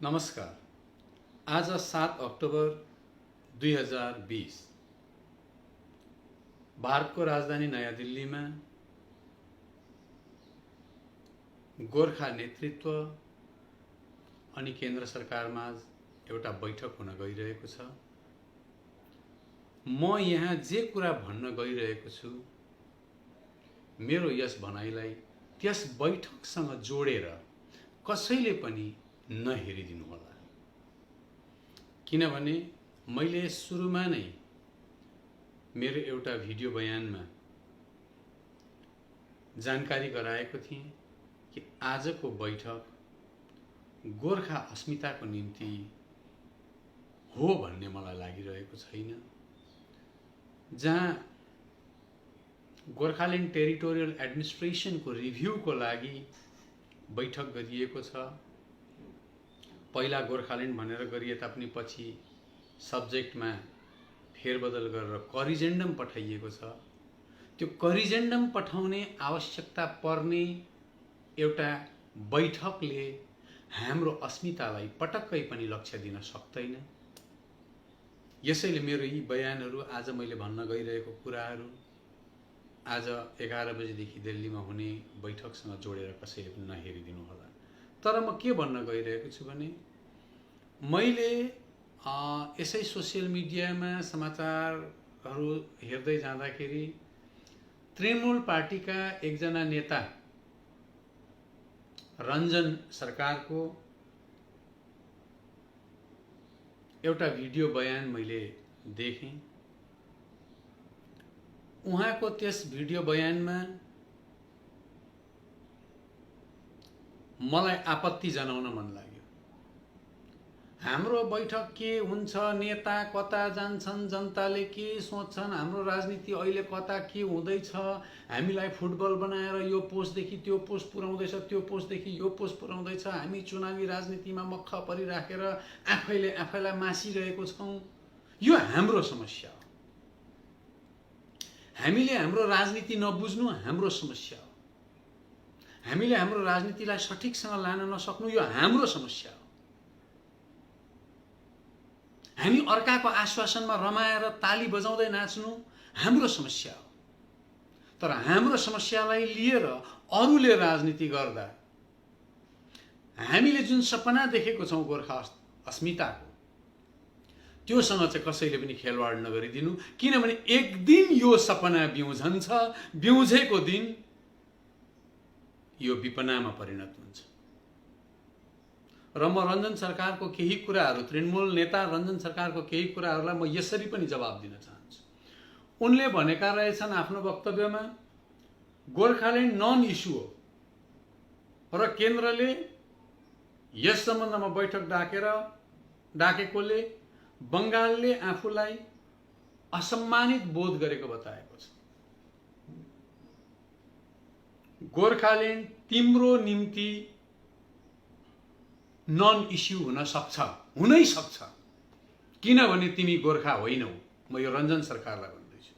नमस्कार। आज 7 अक्टोबर 2020 भारतको राजधानी नयाँ दिल्लीमा गोर्खा नेतृत्व अनि केन्द्र सरकारमाझ एउटा बैठक हुन गइरहेको छ। म यहाँ जे कुरा भन्न गइरहेको छु मेरो यस भनाइलाई त्यस बैठकसँग जोडेर कसैले पनि नहेरिदिनु होला, किनभने मैले सुरुमा नै मेरो एउटा भिडियो बयानमा जानकारी गराएको थिएँ कि आजको बैठक गोर्खा अस्मिताको निम्ति हो भन्ने मलाई लागिरहेको छैन। जहाँ गोर्खाल्यान्ड टेरिटोरियल एडमिनिस्ट्रेसनको रिभ्यूको लागि बैठक गरिएको छ। पहिला गोर्खाल्यान्ड भनेर गरिए तापनि पछि सब्जेक्टमा फेरबदल गरेर करिजेन्डम पठाइएको छ। त्यो करिजेन्डम पठाउने आवश्यकता पर्ने एउटा बैठकले हाम्रो अस्मितालाई पटक्कै पनि लक्ष्य दिन सक्दैन। यसैले मेरो यी बयानहरू, आज मैले भन्न गइरहेको कुराहरू आज 11 बजेदेखि दिल्लीमा हुने बैठकसँग जोडेर कसैले पनि नहेरिदिनु होला। तर म के भन्न गइरहेको छु भने मैले यसै सोसियल मिडियामा समाचारहरू हेर्दै जाँदाखेरि तृणमूल पार्टीका एकजना नेता रञ्जन सरकारको एउटा भिडियो बयान मैले देखेँ। उहाँको त्यस भिडियो बयानमा मलाई आपत्ति जनाउन मन लाग्यो। हाम्रो बैठक के हुन्छ, नेता कता जान्छन्, जनताले के सोच्छन्, हाम्रो राजनीति अहिले कता के हुँदैछ, हामीलाई फुटबल बनाएर यो पोस्टदेखि त्यो पोस्ट पुर्याउँदैछ, त्यो पोस्टदेखि यो पोस्ट पुर्याउँदैछ, हामी चुनावी राजनीतिमा मक्ख परिराखेर आफैले आफैलाई मासिरहेको छौँ। यो हाम्रो समस्या हो। हामीले हाम्रो राजनीति नबुझ्नु हाम्रो समस्या हो। हामीले हाम्रो राजनीतिलाई सठिकसँग लान नसक्नु यो हाम्रो समस्या हो। हामी अर्काको आश्वासनमा रमाएर ताली बजाउँदै नाच्नु हाम्रो समस्या हो। तर हाम्रो समस्यालाई लिएर अरूले राजनीति गर्दा हामीले जुन सपना देखेको छौँ गोर्खा अस्मिताको, त्योसँग चाहिँ कसैले पनि खेलवाड नगरिदिनु। किनभने एक दिन यो सपना बिउझन्छ, बिउझेको दिन यो विपनामा परिणत हुन्छ। र म रञ्जन सरकारको केही कुराहरू, तृणमूल नेता रञ्जन सरकारको केही कुराहरूलाई म यसरी पनि जवाब दिन चाहन्छु। उनले भनेका रहेछन् आफ्नो वक्तव्यमा, गोर्खाल्यान्ड नन इस्यु हो र केन्द्रले यस सम्बन्धमा बैठक डाकेकोले बङ्गालले आफूलाई असम्मानित बोध गरेको बताएको छ। गोर्खाल्यान्ड तिम्रो निम्ति नन इस्यु हुन सक्छ, हुनै सक्छ, किनभने तिमी गोर्खा होइनौ। म यो रञ्जन सरकारलाई भन्दैछु।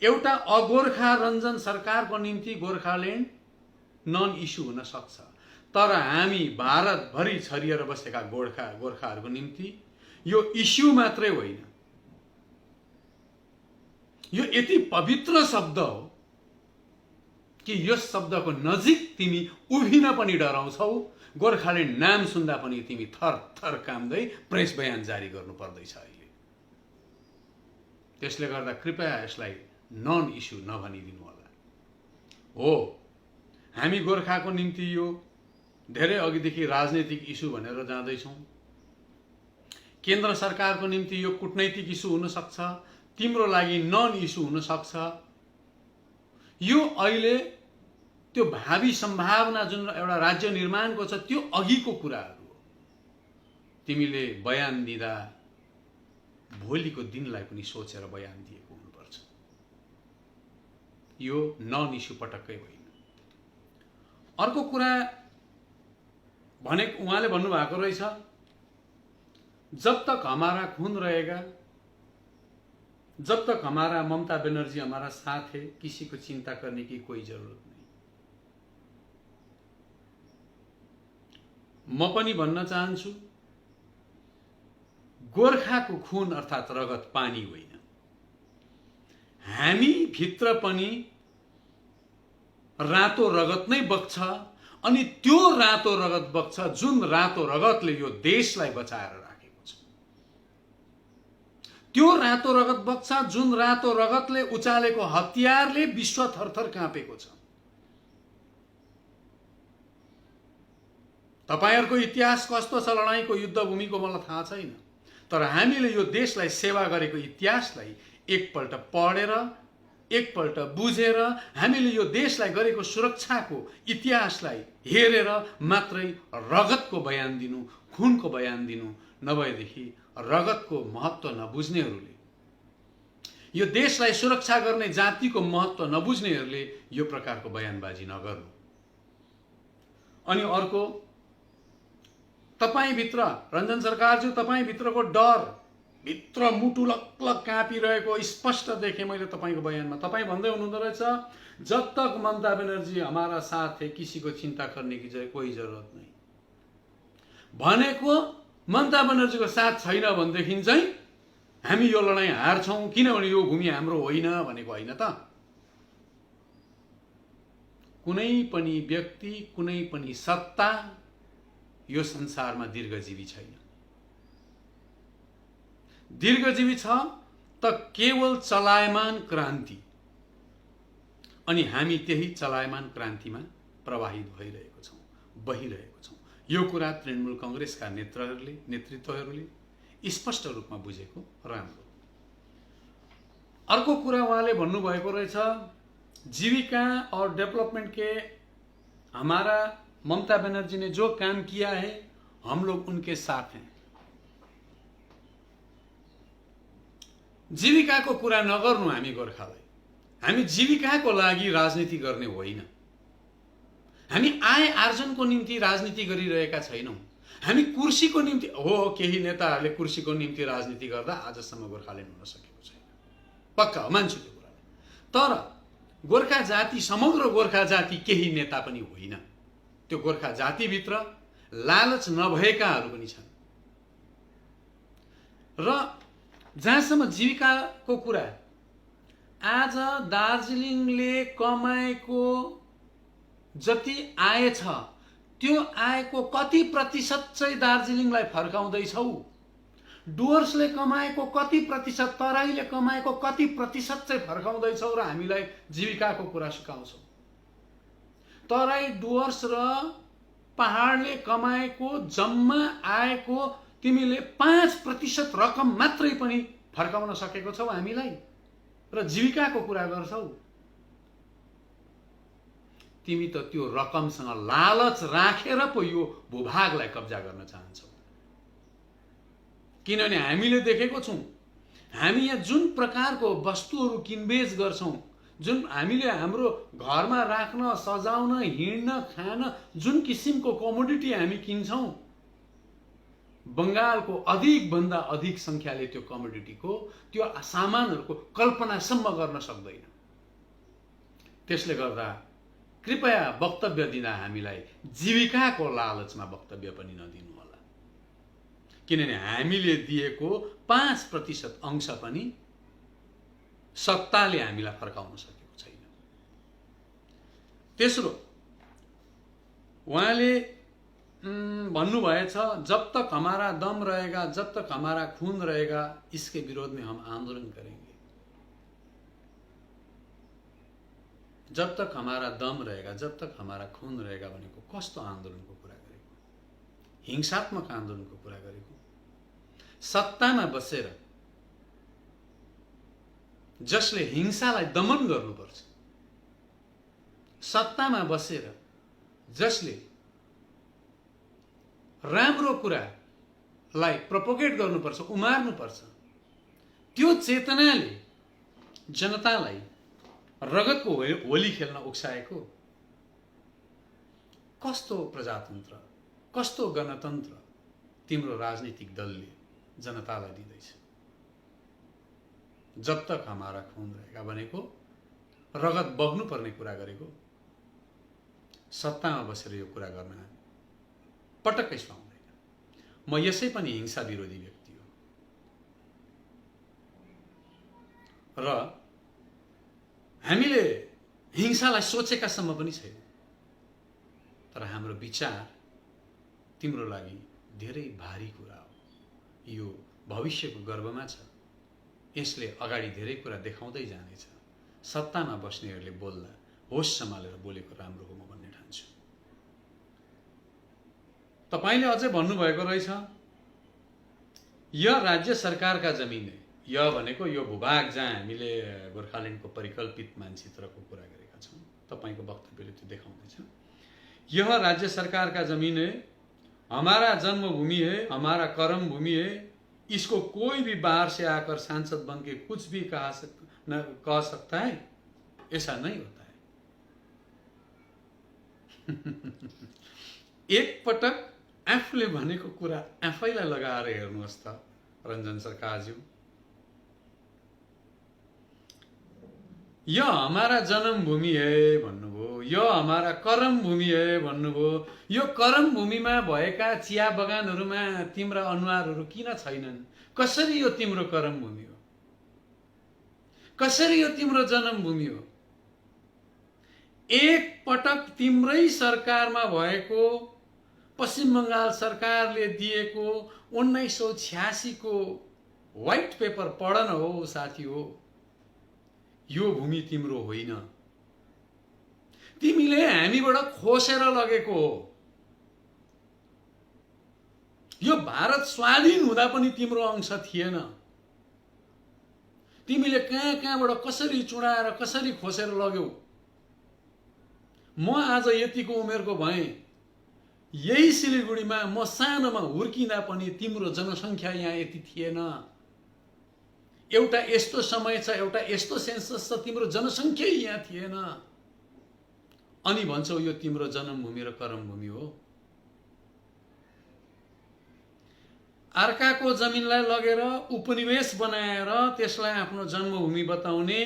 एउटा अगोर्खा रञ्जन सरकारको निम्ति गोर्खाल्यान्ड नन इस्यु हुन सक्छ, तर हामी भारतभरि छरिएर बसेका गोर्खाहरूको निम्ति यो इस्यु मात्रै होइन। यो यति पवित्र शब्द हो कि यस शब्दको नजिक तिमी उभिन पनि डराउँछौ। गोर्खाल्यान्ड नाम सुन्दा पनि तिमी थर थर काम्दै प्रेस बयान जारी गर्नु पर्दैछ अहिले। त्यसले गर्दा कृपया यसलाई नन इस्यु नभनिदिनु होला। हो, हामी गोर्खाको निम्ति यो धेरै अघिदेखि राजनैतिक इस्यु भनेर जाँदैछौँ। केन्द्र सरकारको निम्ति यो कूटनैतिक इस्यु हुन सक्छ, तिम्रो लागि नन इस्यु हुन सक्छ। यो अहिले त्यो भावी सम्भावना जुन एउटा राज्य निर्माणको छ त्यो अघिको कुराहरू हो। तिमीले बयान दिँदा भोलिको दिनलाई पनि सोचेर बयान दिएको हुनुपर्छ। यो नन इस्यु पटक्कै होइन। अर्को कुरा भने उहाँले भन्नुभएको रहेछ, जब तक हमारा खून रहेगा, जब तक हमारा ममता बनर्जी हमारा साथ है, किसी को चिंता करने की कोई जरूरत नहीं। म पनि भन्न चाहन्छु, गोर्खाको खून अर्थात् रगत पानी होइन। हामी भित्र पनि रातो रगत नै बग्छ, अनि त्यो रातो रगत बग्छ जुन रातो रगतले यो देशलाई बचाएर राखेको छ। त्यो रातो रगत बग्छ जुन रातो रगतले उचालेको हतियारले विश्व थरथर काँपेको छ। तपाईहरुको इतिहास कस्तो छ लडाईँको, युद्धभूमिको मलाई थाहा छैन, तर हामीले यो देशलाई सेवा गरेको इतिहासलाई एकपल्ट पढेर, एकपल्ट बुझेर, हामीले यो देशलाई गरेको सुरक्षाको इतिहासलाई हेरेर मात्रै रगतको बयान दिनु, खुनको बयान दिनु, नभएदेखि रगतको महत्त्व नबुझ्नेहरूले, यो देशलाई सुरक्षा गर्ने जातिको महत्त्व नबुझ्नेहरूले यो प्रकारको बयानबाजी नगर्नु। अनि अर्को, तपाईभित्र रञ्जन सरकारज्यू, तपाईभित्रको डर, भित्र मुटु लकलक काँपिरहेको स्पष्ट देखेँ मैले तपाईको बयानमा। तपाईँ भन्दै हुनुहुँदो रहेछ, जब तक ममता बनर्जी हमारा साथ है किसी को चिंता करने की कोई जरूरत नहीं। भनेको ममता बनर्जीको साथ छैन भनेदेखि चाहिँ हामी यो लडाईँ हार्छौं, किनभने यो भूमि हाम्रो होइन भनेको होइन त। कुनै पनि व्यक्ति, कुनै पनि सत्ता यो संसारमा दीर्घजीवी छैन। दीर्घजीवी छ त केवल चलायमान क्रान्ति, अनि हामी त्यही चलायमान क्रान्तिमा प्रवाहित भइरहेको छौं, बहिरहेको छौं। यो कुरा तृणमूल कांग्रेसका नेतृत्वहरूले स्पष्ट रूपमा बुझेको राम्रो। अर्को कुरा उहाँले भन्नुभएको रहेछ, जीविका और डेवलपमेंट के हमारा ममता बनर्जी ने जो काम किया है हम लोग उनके साथ हैं। जीविकाको कुरा नगर्नु हामी गोर्खालाई। हामी जीविकाको लागि राजनीति गर्ने होइन। हामी आय आर्जनको निम्ति राजनीति गरिरहेका छैनौं। हामी कुर्सीको निम्ति हो, केही नेताहरूले कुर्सीको निम्ति राजनीति गर्दा आजसम्म गोर्खाल्यान्ड हुन सकेको छैन, पक्का हो, मान्छु त्यो कुरा। तर गोर्खा जाति, समग्र गोर्खा जाति केही नेता पनि होइन। त्यो गोर्खा जातिभित्र लालच नभएकाहरू पनि छन्। र जहाँसम्म जीविकाको कुरा, आज दार्जिलिङले कमाएको जति आय छ त्यो आयको कति प्रतिशत चाहिँ दार्जिलिङलाई फर्काउँदैछौ? डुवर्सले कमाएको कति प्रतिशत, तराईले कमाएको कति प्रतिशत चाहिँ फर्काउँदैछौ र हामीलाई जीविकाको कुरा सिकाउँछौ? तराई, डुवर्स र पहाडले कमाएको जम्मा आयको तिमीले 5% रकम मात्रै पनि फर्काउन सकेको छौ हामीलाई, र जीविकाको कुरा गर्छौ? तिमी त त्यो रकमसँग लालच राखेर पो यो भूभागलाई कब्जा गर्न चाहन्छौ। किनभने हामीले देखेको छौं, हामी यहाँ जुन प्रकारको वस्तुहरू किनबेच गर्छौं, जुन हामीले हाम्रो घरमा राख्न, सजाउन, हिँड्न, खान जुन किसिमको कमोडिटी हामी किन्छौं, बंगालको अधिक भन्दा अधिक संख्याले त्यो कमोडिटीको, त्यो सामानहरूको कल्पनासम्म गर्न सक्दैन। त्यसले गर्दा कृपया वक्तव्य दिँदा हामीलाई जीविकाको लालचमा वक्तव्य पनि नदिनु होला, किनभने हामीले दिएको 5% अंश पनि सत्ताले हामीलाई फर्काउन सकेको छैन। तेस्रो, उहाँले भन्नुभएछ, जब तक हमारा दम रहेगा, जब तक हमारा खून रहेगा, इसके विरोध में हम आंदोलन करेंगे। जब तक हमारा दम रहेगा, जब तक हमारा खून रहेगा भनेको कस्तो आन्दोलनको कुरा गरेको? हिंसात्मक आन्दोलनको कुरा गरेको। सत्तामा बसेर जसले हिंसालाई दमन गर्नुपर्छ, सत्तामा बसेर जसले राम्रो कुरालाई प्रोपोगेट गर्नुपर्छ, उमार्नुपर्छ, त्यो चेतनाले जनतालाई रगतको होली खेल्न उक्साएको कस्तो प्रजातन्त्र, कस्तो गणतन्त्र तिम्रो राजनीतिक दलले जनतालाई दिँदैछ? जब तक हमारा खून रहेगा भनेको रगत बग्नु पर्ने कुरा गरेको। सत्तामा बसेर यो कुरा गर्न पटक्कै सुहाउँदैन। म यसै पनि हिंसा विरोधी व्यक्ति हो र हामीले हिंसालाई सोचेकासम्म पनि छैन, तर हाम्रो विचार तिम्रो लागि धेरै भारी कुरा हो। यो भविष्यको गर्भमा छ, यसले अगाडि धेरै कुरा देखाउँदै जानेछ। सत्तामा बस्नेहरूले बोल्दा होस सम्हालेर बोलेको राम्रो हो म भन्ने ठान्छु। तपाईले अझै भन्नुभएको रहेछ यो राज्य सरकारका जमिन है। यो भनेको यो भूभाग जहाँ हामीले गोर्खाल्यान्डको परिकल्पित मानचित्रको कुरा गरेका छौँ, तपाईको वक्तव्यले त्यो देखाउँदैछ। यह राज्य सरकार का जमीन है, हमारा जन्मभूमि है, हमारा कर्म भूमि है, इसको कोई भी बाहर से आकर सांसद बन के कुछ भी कह सकता है, ऐसा नहीं होता है। एक पटक आफूले भनेको कुरा आफैलाई लगाएर हेर्नुहोस् त रञ्जन सरकारज्यू। यो हमारा जन्मभूमि है भन्नुभयो, यो हमारा कर्म भूमि है भन्नुभयो। यो कर्म भूमिमा भएका चिया बगानहरूमा तिम्रा अनुहारहरू किन छैनन्? कसरी यो तिम्रो कर्म भूमि हो? कसरी यो तिम्रो जन्मभूमि हो? एक पटक तिम्रै सरकारमा भएको पश्चिम बंगाल सरकारले दिएको 1986 को व्हाइट पेपर पढन हो साथी हो। यो भूमि तिम्रो होइन, तिमीले हामीबाट खोसेर लगेको हो। यो भारत स्वाधीन हुँदा पनि तिम्रो अंश थिएन। तिमीले कहाँबाट कसरी चुडाएर कसरी खोसेर लग्यौ। म आज यतिको उमेरको भएँ, यही सिलिगुडीमा म सानोमा हुर्किँदा पनि तिम्रो जनसङ्ख्या यहाँ यति थिएन। एउटा यस्तो समय छ, एउटा यस्तो सेन्सस छ, तिम्रो जनसङ्ख्या यहाँ थिएन। अनि भन्छौ यो तिम्रो जन्मभूमि र कर्मभूमि हो। अर्काको जमिनलाई लगेर उपनिवेश बनाएर त्यसलाई आफ्नो जन्मभूमि बताउने,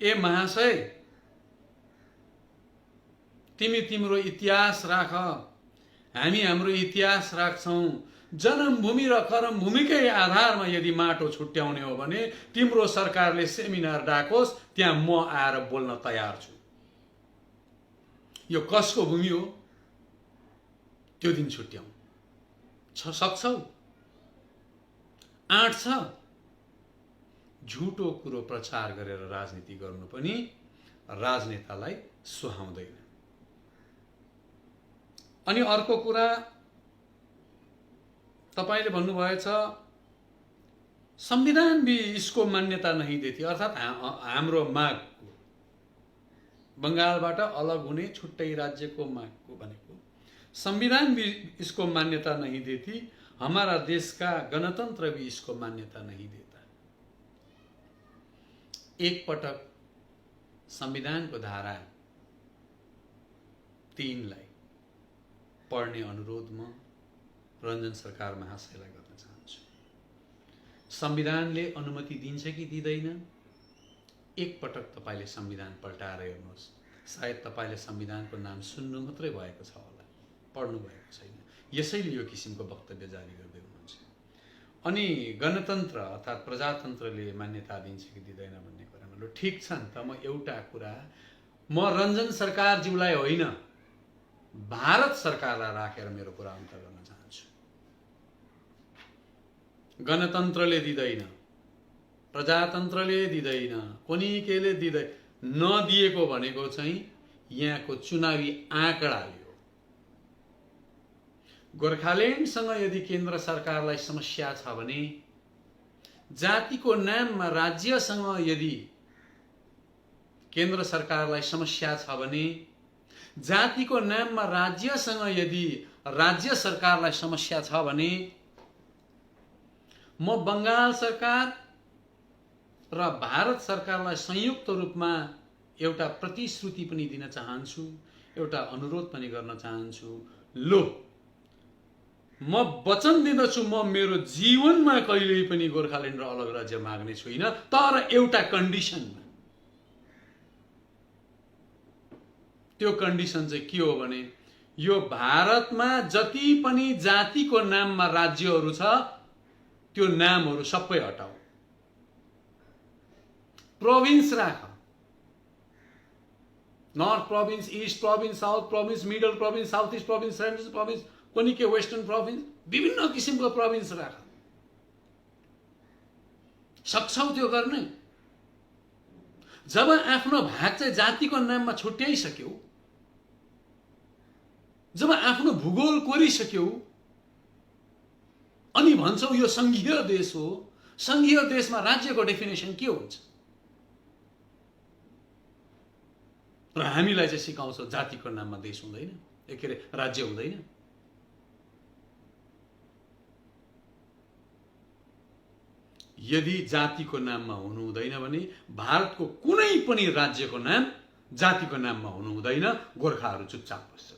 ए महाशय तिमी तिम्रो इतिहास राख, हामी हाम्रो इतिहास राख्छौं। जन्मभूमि र कर्मभूमिकै आधारमा यदि माटो छुट्याउने हो भने तिम्रो सरकारले सेमिनार डाकोस्, त्यहाँ म आएर बोल्न तयार छु। यो कसको भूमि हो त्यो दिन छुट्याउँ। सक्छौ? आँट छ? झुटो कुरो प्रचार गरेर राजनीति गर्नु पनि राजनेतालाई सुहाउँदैन। अनि अर्को कुरा तपाईले भन्नुभएछ संविधान भी इसको मान्यता नहीं देती, अर्थात हाम्रो मागको बंगालबाट अलग हुने छुट्टै राज्यको मागको भनेको संविधान भी इसको मान्यता नहीं देती, हमारा देश का गणतंत्र भी इसको मान्यता नहीं देता। एक पटक संविधान को धारा 3 लाई पढ्ने अनुरोध म रञ्जन सरकार महाशयलाई गर्न चाहन्छु। संविधानले अनुमति दिन्छ कि दिँदैन? एक पटक तपाईले संविधान पल्टाएर हेर्नुहोस्। सायद तपाईले संविधानको नाम सुन्नु मात्रै भएको छ होला, पढ्नु भएको छैन। यसैले यो किसिमको वक्तव्य जारी गर्दै हुनुहुन्छ। अनि गणतन्त्र अर्थात प्रजातन्त्रले मान्यता दिन्छ कि दिँदैन भन्ने कुरामा ल ठीक छ नि त। म एउटा कुरा म रञ्जन सरकारज्यूलाई होइन, भारत सरकारलाई राखेर मेरो कुरा अन्त गर्न चाहन्छु। गणतन्त्रले दिँदैन, प्रजातन्त्रले दिँदैन, कुनै केले दिँदैन। नदिएको भनेको चाहिँ यहाँको चुनावी आँकडाले हो। गोर्खाल्यान्डसँग यदि केन्द्र सरकारलाई समस्या छ भने, जातिको नाममा राज्यसँग यदि केन्द्र सरकारलाई समस्या छ भने, जातिको नाममा राज्यसँग यदि राज्य सरकारलाई समस्या छ भने, म बंगाल सरकार र भारत सरकारलाई संयुक्त रूपमा एउटा प्रतिश्रुति पनि दिन चाहन्छु, एउटा अनुरोध पनि गर्न चाहन्छु। लो म वचन दिँदछु, म मेरो जीवनमा कहिल्यै पनि गोर्खाल्यान्ड र अलग राज्य माग्ने छुइन, तर एउटा कन्डिसनमा। त्यो कन्डिसन चाहिँ के हो भने यो भारतमा जति पनि जातिको नाममा राज्यहरू छ त्यो नामहरू सबै हटाऊ। प्रोभिन्स राख, north province, east province, south province, middle province, south east province, central province, कुनै के वेस्टर्न प्रोभिन्स, विभिन्न किसिमको प्रोभिन्स राख। सक्छौ त्यो गर्ने? जब आफ्नो भाग चाहिँ जातिको नाममा छुट्याइसक्यौ, जब आफ्नो भूगोल कोरिसक्यौ, अनि भन्छौ यो संघीय देश हो, संघीय देशमा राज्यको डेफिनेसन के हुन्छ? र हामीलाई चाहिँ सिकाउँछ जातिको नाममा देश हुँदैन, के अरे राज्य हुँदैन। यदि जातिको नाममा हुनु हुँदैन भने भारतको कुनै पनि राज्यको नाम जातिको नाममा हुनु हुँदैन। गोर्खाहरू चुपचाप बस्छ।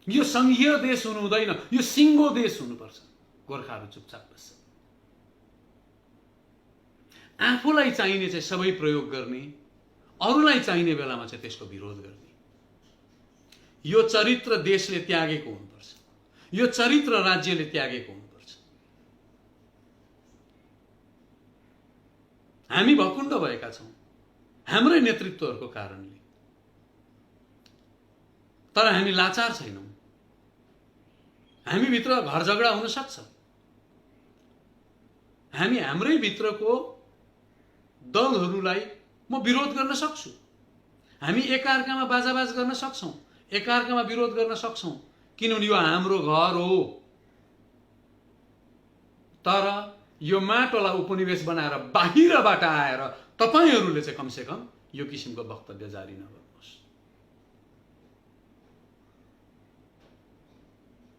यो संघीय देश हुनु हुँदैन, यो सिङ्गो देश हुनुपर्छ। गोर्खाहरू चुपचाप बस्छ। आफूलाई चाहिने चाहिँ सबै प्रयोग गर्ने, अरूलाई चाहिने बेलामा चाहिँ त्यसको विरोध गर्ने। यो चरित्र देशले त्यागेको हुनुपर्छ, यो चरित्र राज्यले त्यागेको हुनुपर्छ। हामी भकुण्ड भएका छौं हाम्रै नेतृत्वहरूको कारणले, तर हामी लाचार छैनौं। हामी भित्र घर झगडा हुन सक्छ, हामी हाम्रै भित्रको दलहरूलाई म विरोध गर्न सक्छु। हामी एकअर्कामा बाजाबाज गर्न सक्छौं, एकअर्कामा विरोध गर्न सक्छौं, किनभने यो हाम्रो घर हो। तर यो माटोलाई उपनिवेश बनाएर बाहिरबाट आएर तपाईहरूले चाहिँ कमसेकम यो किसिमको वक्तव्य जारी नगर्नुहोस्।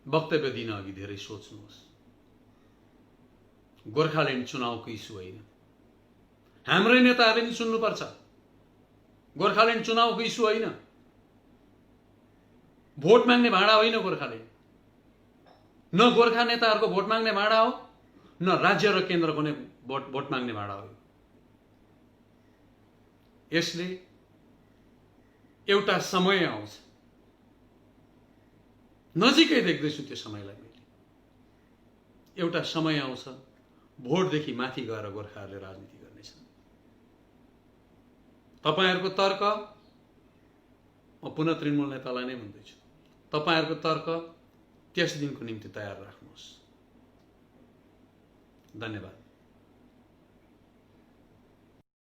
वक्तव्य दिन अघि धेरै सोच्नुहोस्। गोर्खाल्यान्ड चुनावको इस्यु होइन, हाम्रै नेताहरूले नि सुन्नुपर्छ। गोर्खाल्यान्ड चुनावको इस्यु होइन, भोट माग्ने भाडा होइन गोर्खाल्यान्ड। न गोर्खा नेताहरूको भोट माग्ने भाडा हो, न राज्य र केन्द्रको नै भोट माग्ने भाडा हो। यसले एउटा समय आउँछ, नजिकै देख्दैछु त्यो समयलाई मैले। एउटा समय आउँछ, भोटदेखि माथि गएर गोर्खाहरूले राजनीति गर्नेछन्। तपाईहरुको तर्क, म पुनः तृणमूल नेतालाई नै भन्दैछु, तपाईहरुको तर्क त्यस दिनको निम्ति तयार राख्नुहोस्। धन्यवाद।